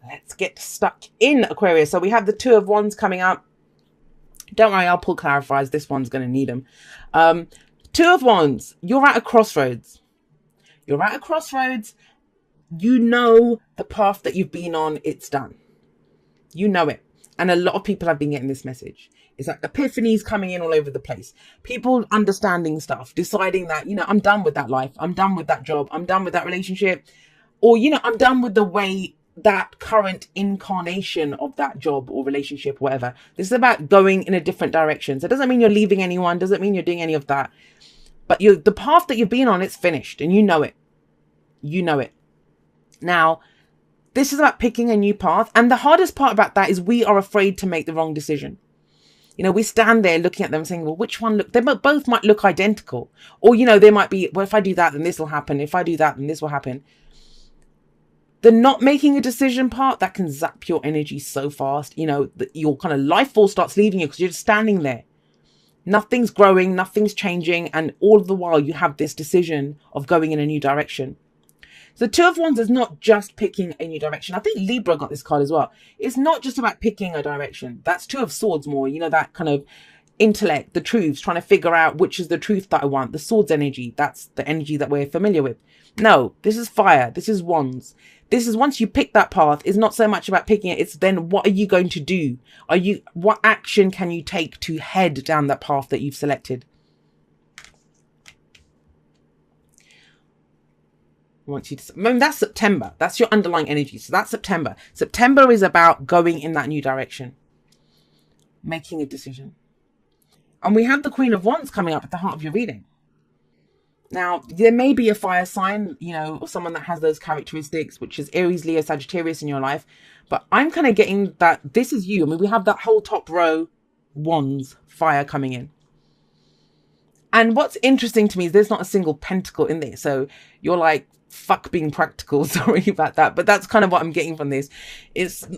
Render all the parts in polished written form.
let's get stuck in, Aquarius. So we have the Two of Wands coming up. Don't worry, I'll pull clarifiers. This one's going to need them. Two of Wands, you're at a crossroads. You're at a crossroads. You know the path that you've been on, it's done. You know it. And a lot of people have been getting this message. It's like epiphanies coming in all over the place. People understanding stuff, deciding that, you know, I'm done with that life. I'm done with that job. I'm done with that relationship. Or, you know, I'm done with the way that current incarnation of that job or relationship, whatever. This is about going in a different direction. So it doesn't mean you're leaving anyone. Doesn't mean you're doing any of that. But the path that you've been on, it's finished. And you know it. You know it. Now, this is about picking a new path. And the hardest part about that is we are afraid to make the wrong decision. You know, we stand there looking at them saying, well, which one look? They both might look identical. Or, you know, they might be, well, if I do that, then this will happen. If I do that, then this will happen. The not making a decision part, that can zap your energy so fast. You know, your kind of life force starts leaving you because you're just standing there. Nothing's growing, nothing's changing. And all of the while you have this decision of going in a new direction. So the Two of Wands is not just picking a new direction. I think Libra got this card as well. It's not just about picking a direction. That's Two of Swords more, you know, that kind of intellect, the truths, trying to figure out which is the truth that I want. The Swords energy, that's the energy that we're familiar with. No, this is fire. This is Wands. This is once you pick that path, it's not so much about picking it. It's then what are you going to do? What action can you take to head down that path that you've selected? That's September. That's your underlying energy. So that's September. September is about going in that new direction, making a decision. And we have the Queen of Wands coming up at the heart of your reading. Now, there may be a fire sign, you know, or someone that has those characteristics, which is Aries, Leo, Sagittarius in your life. But I'm kind of getting that this is you. I mean, we have that whole top row, Wands, fire coming in. And what's interesting to me is there's not a single pentacle in there. So you're like, fuck being practical. Sorry about that. But that's kind of what I'm getting from this. It's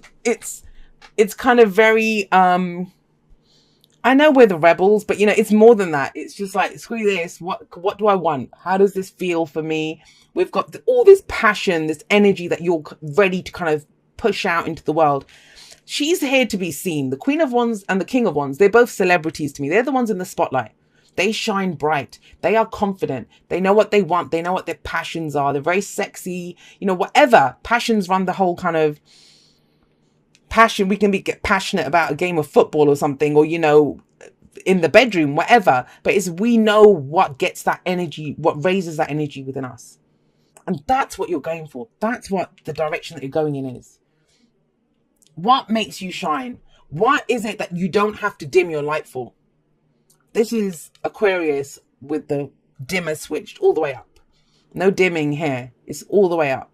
kind of very, I know we're the rebels, but you know, it's more than that. It's just like, screw this. What do I want? How does this feel for me? We've got all this passion, this energy that you're ready to kind of push out into the world. She's here to be seen. The Queen of Wands and the King of Wands, they're both celebrities to me. They're the ones in the spotlight. They shine bright. They are confident. They know what they want. They know what their passions are. They're very sexy. You know, whatever. Passions run the whole kind of passion. We can get passionate about a game of football or something, or, you know, in the bedroom, whatever. But we know what gets that energy, what raises that energy within us. And that's what you're going for. That's what the direction that you're going in is. What makes you shine? What is it that you don't have to dim your light for? This is Aquarius with the dimmer switched all the way up. No dimming here. It's all the way up.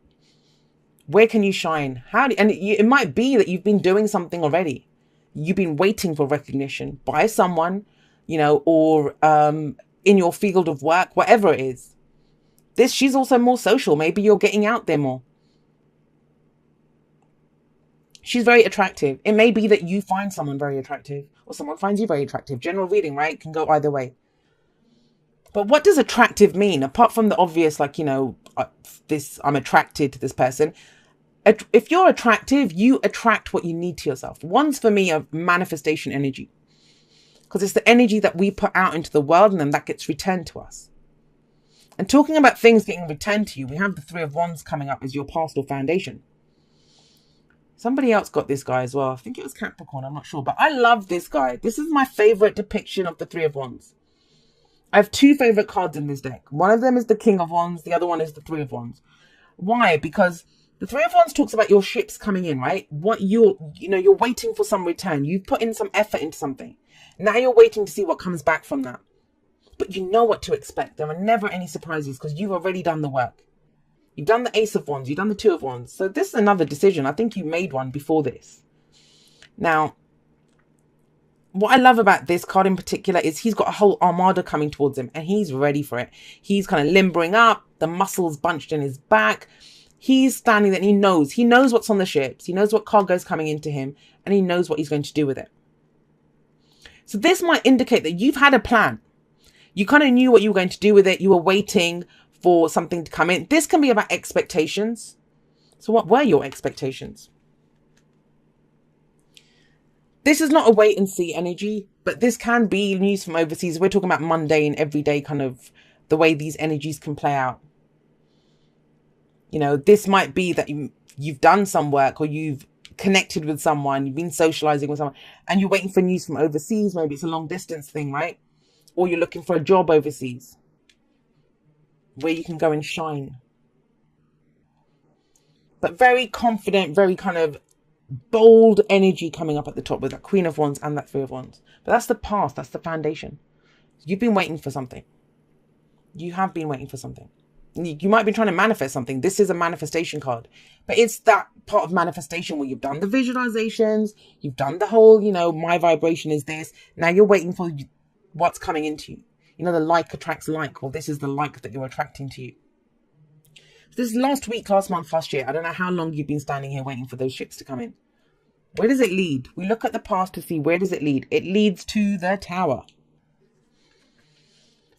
Where can you shine? It might be that you've been doing something already. You've been waiting for recognition by someone, you know, or in your field of work, whatever it is. She's also more social. Maybe you're getting out there more. She's very attractive. It may be that you find someone very attractive or someone finds you very attractive. General reading, right? Can go either way. But what does attractive mean? Apart from the obvious, like, you know, I'm attracted to this person. If you're attractive, you attract what you need to yourself. One's for me a manifestation energy, because it's the energy that we put out into the world and then that gets returned to us. And talking about things getting returned to you, we have the Three of Wands coming up as your past or foundation. Somebody else got this guy as well. I think it was Capricorn. I'm not sure. But I love this guy. This is my favorite depiction of the Three of Wands. I have two favorite cards in this deck. One of them is the King of Wands. The other one is the Three of Wands. Why? Because the Three of Wands talks about your ships coming in, right? You're waiting for some return. You've put in some effort into something. Now you're waiting to see what comes back from that. But you know what to expect. There are never any surprises because you've already done the work. You've done the Ace of Wands. You've done the Two of Wands. So this is another decision. I think you made one before this. Now, what I love about this card in particular is he's got a whole armada coming towards him and he's ready for it. He's kind of limbering up, the muscles bunched in his back. He's standing there and he knows what's on the ships. He knows what cargo is coming into him and he knows what he's going to do with it. So this might indicate that you've had a plan. You kind of knew what you were going to do with it. You were waiting for something to come in. This can be about expectations. So what were your expectations? This is not a wait and see energy, but this can be news from overseas. We're talking about mundane, everyday kind of the way these energies can play out. You know, this might be that you've done some work, or you've connected with someone, you've been socializing with someone, and you're waiting for news from overseas. Maybe it's a long distance thing, right? Or you're looking for a job overseas where you can go and shine. But very confident, very kind of bold energy coming up at the top with that Queen of Wands and that Three of Wands. But that's the path, that's the foundation. You've been waiting for something. You have been waiting for something. You might be trying to manifest something. This is a manifestation card. But it's that part of manifestation where you've done the visualizations, you've done the whole, you know, my vibration is this. Now you're waiting for what's coming into you. You know, the like attracts like. Well, this is the like that you're attracting to you. This last week, last month, last year, I don't know how long you've been standing here waiting for those ships to come in. Where does it lead? We look at the past to see where does it lead. It leads to the Tower.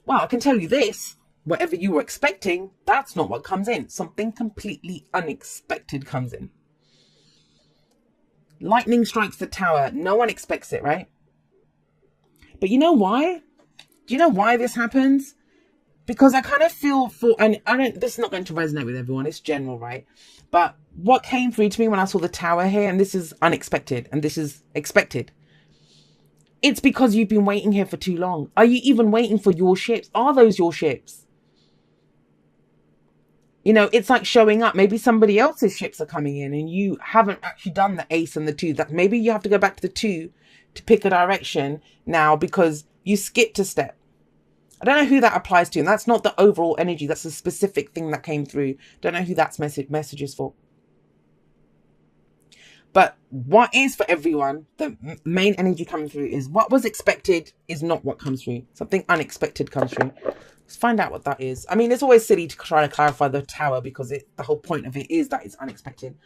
Well, I can tell you this. Whatever you were expecting, that's not what comes in. Something completely unexpected comes in. Lightning strikes the Tower. No one expects it, right? But you know why? Do you know why this happens? Because I kind of feel and this is not going to resonate with everyone. It's general, right? But what came through to me when I saw the Tower here, and this is unexpected, and this is expected. It's because you've been waiting here for too long. Are you even waiting for your ships? Are those your ships? You know, it's like showing up. Maybe somebody else's ships are coming in and you haven't actually done the Ace and the 2. That maybe you have to go back to the 2 to pick a direction now because you skipped a step. I don't know who that applies to, and that's not the overall energy. That's a specific thing that came through. Don't know who that's message is for. But what is for everyone, the main energy coming through is what was expected is not what comes through. Something unexpected comes through. Let's find out what that is. I mean, it's always silly to try to clarify the Tower because the whole point of it is that it's unexpected.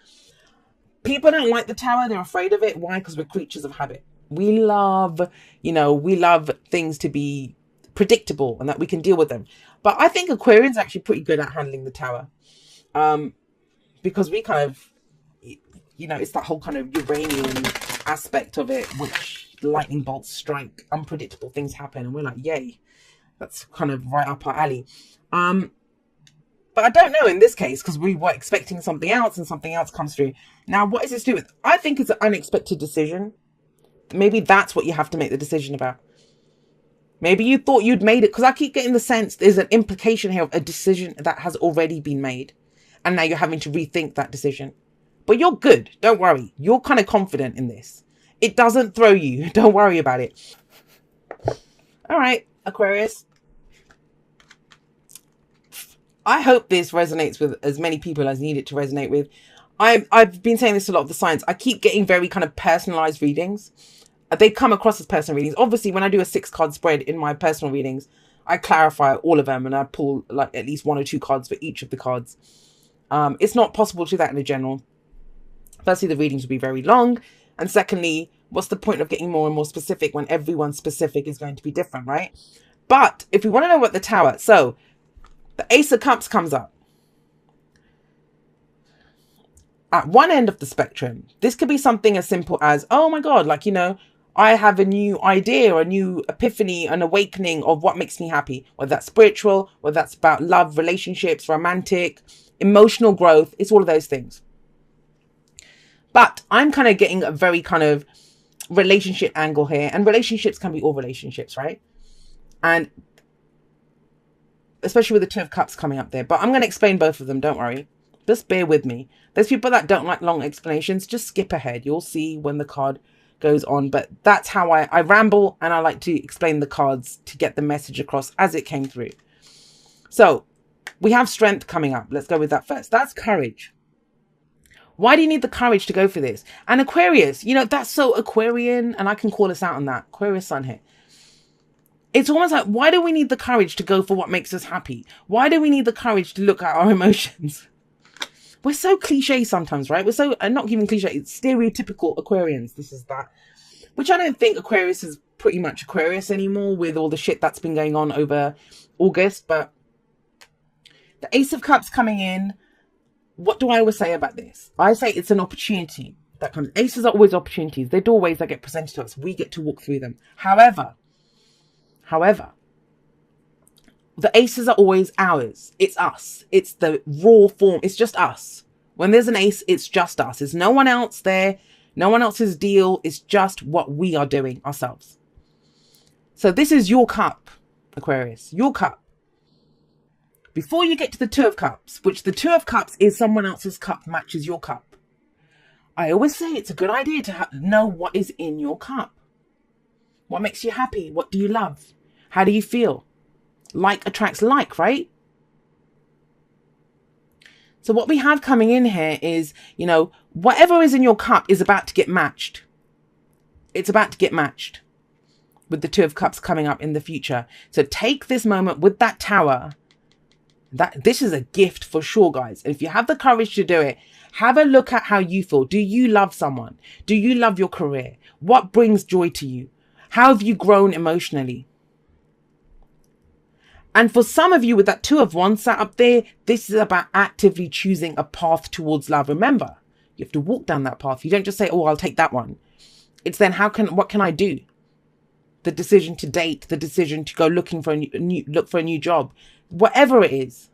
People don't like the Tower. They're afraid of it. Why? Because we're creatures of habit. We love, you know, we love things to be predictable and that we can deal with them. But I think Aquarians are actually pretty good at handling the Tower. Because we kind of, you know, it's that whole kind of Uranian aspect of it, which lightning bolts strike, unpredictable things happen, and we're like, yay, that's kind of right up our alley. But I don't know in this case, because we were expecting something else and something else comes through. Now, what is this to do with? I think it's an unexpected decision. Maybe that's what you have to make the decision about. Maybe you thought you'd made it, because I keep getting the sense there's an implication here of a decision that has already been made. And now you're having to rethink that decision. But you're good. Don't worry. You're kind of confident in this. It doesn't throw you. Don't worry about it. All right, Aquarius. I hope this resonates with as many people as need it to resonate with. I've been saying this to a lot of the signs. I keep getting very kind of personalized readings. They come across as personal readings. Obviously, when I do a 6-card spread in my personal readings, I clarify all of them and I pull like at least 1 or 2 cards for each of the cards. It's not possible to do that in a general. Firstly, the readings will be very long. And secondly, what's the point of getting more and more specific when everyone's specific is going to be different, right? But if we want to know what the Tower, so the Ace of Cups comes up. At one end of the spectrum, this could be something as simple as, oh my God, like, you know, I have a new idea, a new epiphany, an awakening of what makes me happy. Whether that's spiritual, whether that's about love, relationships, romantic, emotional growth. It's all of those things. But I'm kind of getting a very kind of relationship angle here. And relationships can be all relationships, right? And especially with the 2 of Cups coming up there. But I'm going to explain both of them. Don't worry. Just bear with me. There's people that don't like long explanations. Just skip ahead. You'll see when the card goes on. But that's how I ramble, and I like to explain the cards to get the message across as it came through. So we have strength coming up. Let's go with that first. That's courage. Why do you need the courage to go for this? And Aquarius, you know, that's so Aquarian, and I can call us out on that. Aquarius sun here. It's almost like, why do we need the courage to go for what makes us happy? Why do we need the courage to look at our emotions? We're so cliche sometimes, right? We're so, not even cliche, it's stereotypical Aquarians. This is that. Which I don't think Aquarius is pretty much Aquarius anymore with all the shit that's been going on over August. But the Ace of Cups coming in. What do I always say about this? I say it's an opportunity. that comes. Aces are always opportunities. They're doorways that get presented to us. We get to walk through them. However, the aces are always ours. It's us. It's the raw form. It's just us. When there's an ace, it's just us. There's no one else there. No one else's deal. It's just what we are doing ourselves. So this is your cup, Aquarius. Your cup. Before you get to the Two of Cups, which the Two of Cups is someone else's cup matches your cup. I always say it's a good idea to know what is in your cup. What makes you happy? What do you love? How do you feel? Like attracts like, right? So what we have coming in here is, you know, whatever is in your cup is about to get matched. It's about to get matched with the Two of Cups coming up in the future. So take this moment with that Tower. This is a gift for sure, guys. If you have the courage to do it, have a look at how you feel. Do you love someone? Do you love your career? What brings joy to you? How have you grown emotionally? And for some of you with that Two of Wands sat up there, this is about actively choosing a path towards love. Remember, you have to walk down that path. You don't just say, oh, I'll take that one. It's then what can I do? The decision to date, the decision to go looking for look for a new job, whatever it is,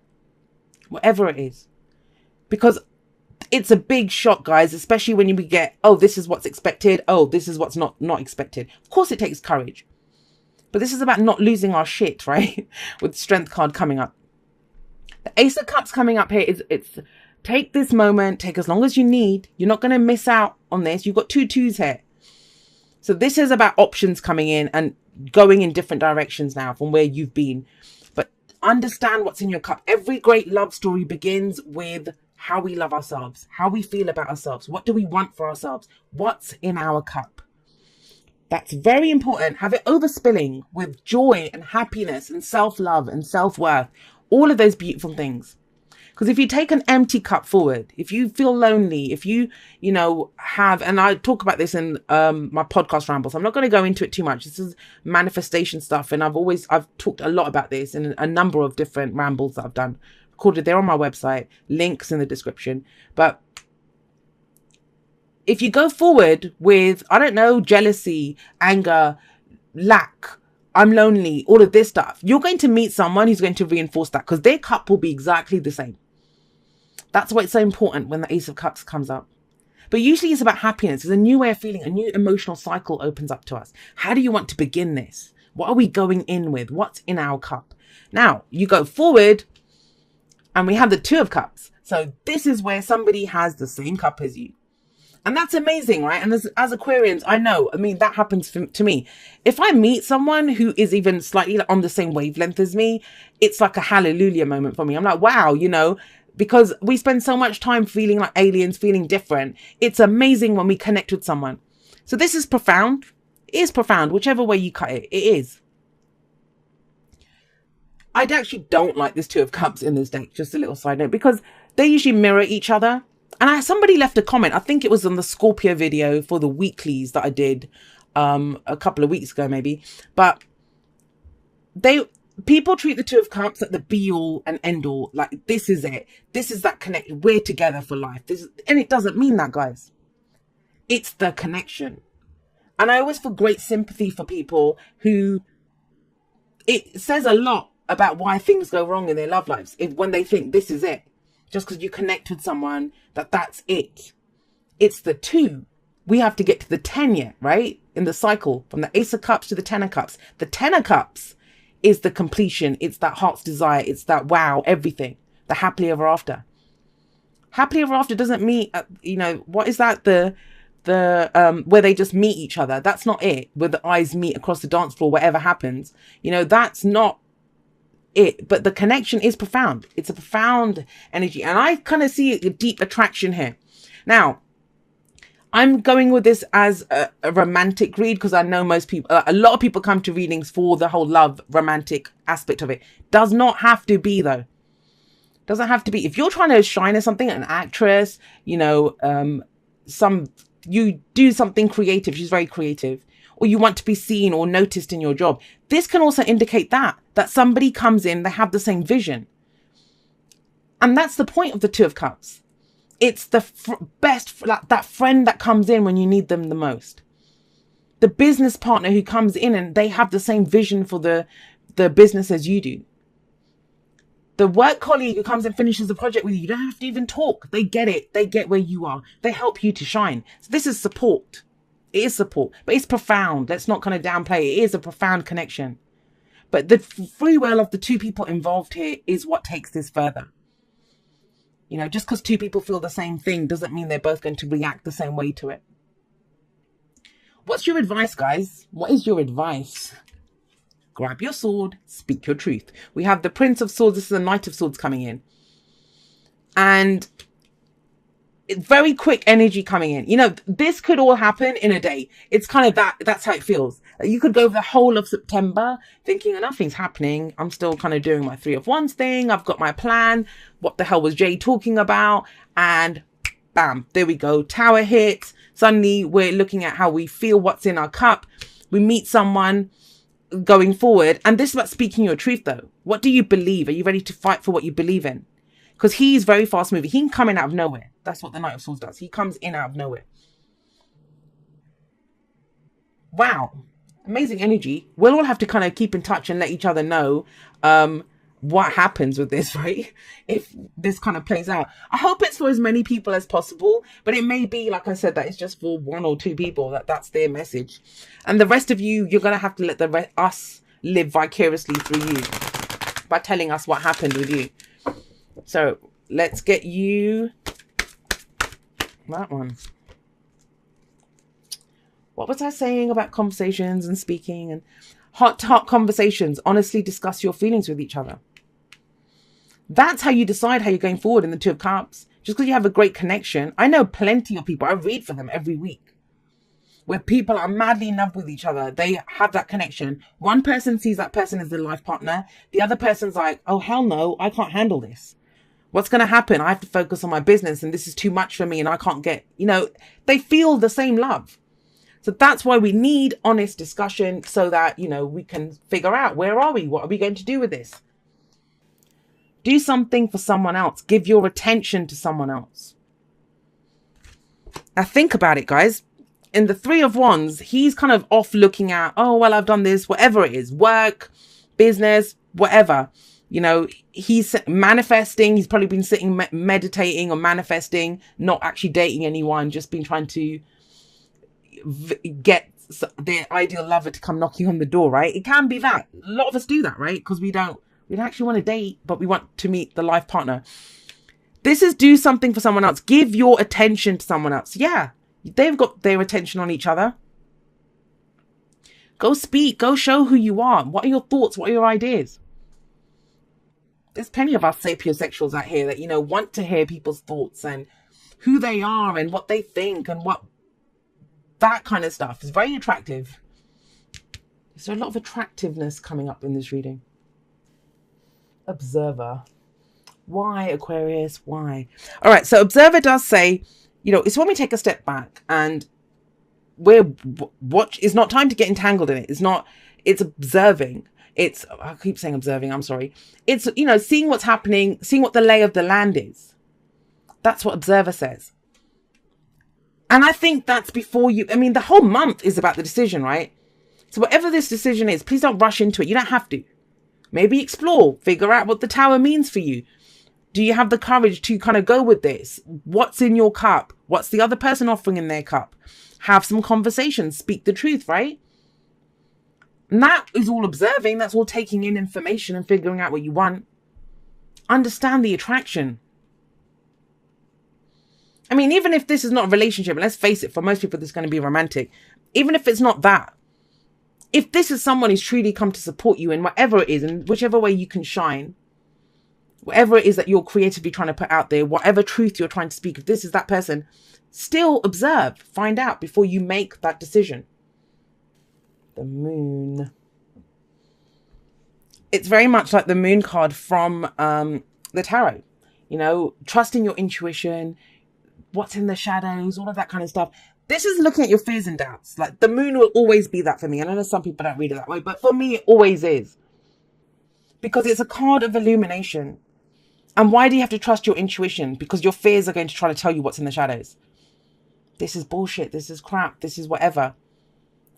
because it's a big shock, guys, especially when you get, oh, this is what's expected. Oh, this is what's not expected. Of course, it takes courage. But this is about not losing our shit, right? With the Strength card coming up. The Ace of Cups coming up here it's take this moment, take as long as you need. You're not going to miss out on this. You've got 2 twos here. So this is about options coming in and going in different directions now from where you've been. But understand what's in your cup. Every great love story begins with how we love ourselves, how we feel about ourselves. What do we want for ourselves? What's in our cup? That's very important. Have it overspilling with joy and happiness and self-love and self-worth. All of those beautiful things. Because if you take an empty cup forward, if you feel lonely, if you have, and I talk about this in my podcast rambles, I'm not going to go into it too much. This is manifestation stuff. And I've talked a lot about this in a number of different rambles that I've done. Recorded there on my website, links in the description. But if you go forward with, I don't know, jealousy, anger, lack, I'm lonely, all of this stuff, you're going to meet someone who's going to reinforce that because their cup will be exactly the same. That's why it's so important when the Ace of Cups comes up. But usually it's about happiness. It's a new way of feeling. A new emotional cycle opens up to us. How do you want to begin this? What are we going in with? What's in our cup? Now, you go forward and we have the Two of Cups. So this is where somebody has the same cup as you. And that's amazing, right? And as Aquarians, I know, that happens to me. If I meet someone who is even slightly on the same wavelength as me, it's like a hallelujah moment for me. I'm like, wow, because we spend so much time feeling like aliens, feeling different. It's amazing when we connect with someone. So this is profound. It is profound, whichever way you cut it. It is. I actually don't like this Two of Cups in this deck, just a little side note, because they usually mirror each other. And somebody left a comment, I think it was on the Scorpio video for the weeklies that I did a couple of weeks ago maybe. But people treat the Two of Cups like the be all and end all. Like, this is it. This is that connection. We're together for life. And it doesn't mean that, guys. It's the connection. And I always feel great sympathy for people who, it says a lot about why things go wrong in their love lives when they think this is it. Just because you connect with someone, that's it. It's the 2. We have to get to the 10 yet, right? In the cycle, from the Ace of Cups to the 10 of Cups. The 10 of Cups is the completion. It's that heart's desire. It's that wow, everything. The happily ever after. Happily ever after doesn't mean, what is that? Where they just meet each other. That's not it. Where the eyes meet across the dance floor, whatever happens. That's not it. But the connection is profound. It's a profound energy. And I kind of see a deep attraction here. Now, I'm going with this as a romantic read because I know most people, a lot of people come to readings for the whole love romantic aspect of it. Does not have to be, though. Doesn't have to be. If you're trying to shine as something, an actress, you do something creative. She's very creative. Or you want to be seen or noticed in your job. This can also indicate that somebody comes in, they have the same vision. And that's the point of the Two of Cups. It's the best, like that friend that comes in when you need them the most. The business partner who comes in and they have the same vision for the business as you do. The work colleague who comes and finishes the project with you, you don't have to even talk. They get it. They get where you are. They help you to shine. So this is support. It is support, but it's profound. Let's not kind of downplay it. It is a profound connection. But the free will of the two people involved here is what takes this further. You know, just because two people feel the same thing doesn't mean they're both going to react the same way to it. What's your advice, guys? What is your advice? Grab your sword, speak your truth. We have the Prince of Swords. This is the Knight of Swords coming in. And very quick energy coming in. You know, this could all happen in a day. It's kind of that's how it feels. You could go the whole of September thinking nothing's happening. I'm still kind of doing my 3 of Wands thing. I've got my plan. What the hell was Jay talking about? And bam, there we go. Tower hits. Suddenly we're looking at how we feel, what's in our cup. We meet someone going forward. And this is about speaking your truth though. What do you believe? Are you ready to fight for what you believe in? Because he's very fast moving. He can come in out of nowhere. That's what the Knight of Swords does. He comes in out of nowhere. Wow. Amazing energy. We'll all have to kind of keep in touch and let each other know what happens with this, right? If this kind of plays out. I hope it's for as many people as possible. But it may be, like I said, that it's just for 1 or 2 people. That's their message. And the rest of you, you're going to have to let us live vicariously through you by telling us what happened with you. So let's get you that one. What was I saying about conversations and speaking and heart-to-heart conversations? Honestly discuss your feelings with each other. That's how you decide how you're going forward in the 2 of Cups. Just because you have a great connection. I know plenty of people. I read for them every week. Where people are madly in love with each other. They have that connection. One person sees that person as their life partner. The other person's like, oh, hell no, I can't handle this. What's going to happen? I have to focus on my business and this is too much for me and I can't get, you know, they feel the same love. So that's why we need honest discussion so that, you know, we can figure out where are we? What are we going to do with this? Do something for someone else. Give your attention to someone else. Now think about it, guys. In the 3 of Wands, he's kind of off looking at, oh, well, I've done this, whatever it is, work, business, whatever. You know, he's manifesting. He's probably been sitting meditating or manifesting, not actually dating anyone, just been trying to get their ideal lover to come knocking on the door, right? It can be that. A lot of us do that, right? Because we don't actually want to date, but we want to meet the life partner. This is do something for someone else. Give your attention to someone else. Yeah, they've got their attention on each other. Go speak. Go show who you are. What are your thoughts? What are your ideas? There's plenty of us sapiosexuals out here that, you know, want to hear people's thoughts and who they are and what they think and what that kind of stuff is very attractive. Is there a lot of attractiveness coming up in this reading? Observer. Why, Aquarius? Why? All right. So Observer does say, you know, it's when we take a step back and it's not time to get entangled in it. It's observing. I keep saying observing, I'm sorry. It's, you know, seeing what's happening, seeing what the lay of the land is. That's what Observer says. And I think that's before you, I mean, the whole month is about the decision, right? So whatever this decision is, please don't rush into it. You don't have to. Maybe explore, figure out what the Tower means for you. Do you have the courage to kind of go with this? What's in your cup? What's the other person offering in their cup? Have some conversations, speak the truth, right? And that is all observing. That's all taking in information and figuring out what you want. Understand the attraction. I mean, even if this is not a relationship, and let's face it, for most people, this is going to be romantic. Even if it's not that, if this is someone who's truly come to support you in whatever it is, in whichever way you can shine, whatever it is that you're creatively trying to put out there, whatever truth you're trying to speak, if this is that person, still observe, find out before you make that decision. The Moon. It's very much like the Moon card from the Tarot. You know, trusting your intuition, what's in the shadows, all of that kind of stuff. This is looking at your fears and doubts. Like the Moon will always be that for me. And I know some people don't read it that way, but for me, it always is. Because it's a card of illumination. And why do you have to trust your intuition? Because your fears are going to try to tell you what's in the shadows. This is bullshit. This is crap. This is whatever.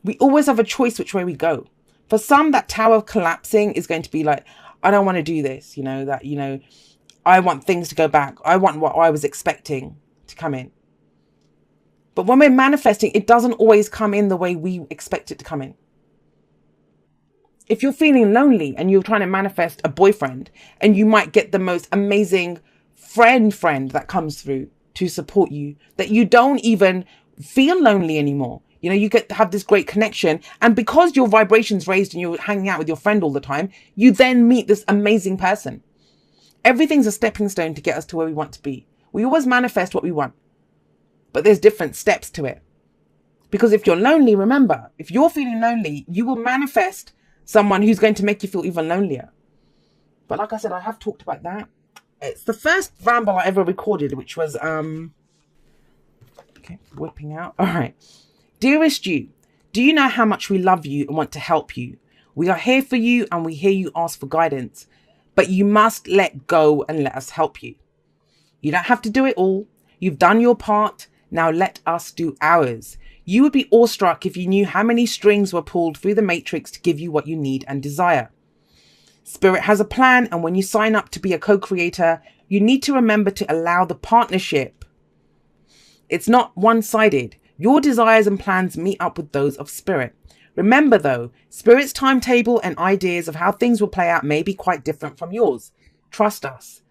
We always have a choice which way we go. For some, that tower collapsing is going to be like, I don't want to do this. You know, that, you know, I want things to go back. I want what I was expecting to come in. But when we're manifesting, it doesn't always come in the way we expect it to come in. If you're feeling lonely and you're trying to manifest a boyfriend, and you might get the most amazing friend that comes through to support you, that you don't even feel lonely anymore. You know, you get to have this great connection. And because your vibration's raised and you're hanging out with your friend all the time, you then meet this amazing person. Everything's a stepping stone to get us to where we want to be. We always manifest what we want, but there's different steps to it. Because if you're lonely, remember, if you're feeling lonely, you will manifest someone who's going to make you feel even lonelier. But like I said, I have talked about that. It's the first ramble I ever recorded, which was, okay, whipping out. All right. Dearest you, do you know how much we love you and want to help you? We are here for you and we hear you ask for guidance, but you must let go and let us help you. You don't have to do it all. You've done your part. Now let us do ours. You would be awestruck if you knew how many strings were pulled through the matrix to give you what you need and desire. Spirit has a plan, and when you sign up to be a co-creator, you need to remember to allow the partnership. It's not one-sided. Your desires and plans meet up with those of Spirit. Remember though, Spirit's timetable and ideas of how things will play out may be quite different from yours. Trust us.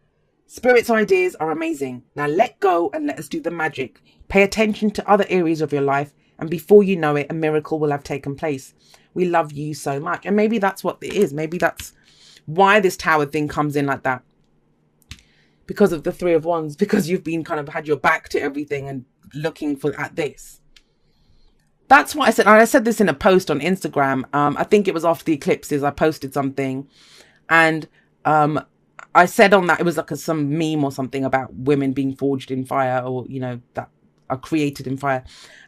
Spirit's ideas are amazing. Now let go and let us do the magic. Pay attention to other areas of your life, and before you know it, a miracle will have taken place. We love you so much. And maybe that's what it is. Maybe that's why this tower thing comes in like that. Because of the Three of Wands. Because you've been kind of had your back to everything and looking at this. That's what I said. And I said this in a post on Instagram. I think it was after the eclipses. I posted something. And I said on that, it was like some meme or something about women being forged in fire, or, you know, that are created in fire.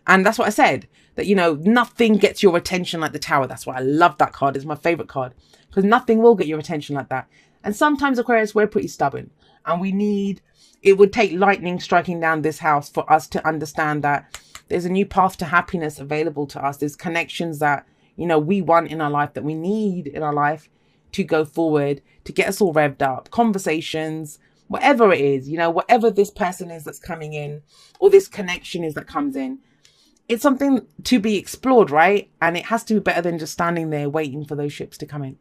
And that's what I said, that, you know, nothing gets your attention like the tower. That's why I love that card. It's my favorite card, because nothing will get your attention like that. And sometimes, Aquarius, we're pretty stubborn, and it would take lightning striking down this house for us to understand that there's a new path to happiness available to us. There's connections that, you know, we want in our life, that we need in our life to go forward, to get us all revved up. Conversations, whatever it is, you know, whatever this person is that's coming in, or this connection is that comes in, it's something to be explored, right? And it has to be better than just standing there waiting for those ships to come in.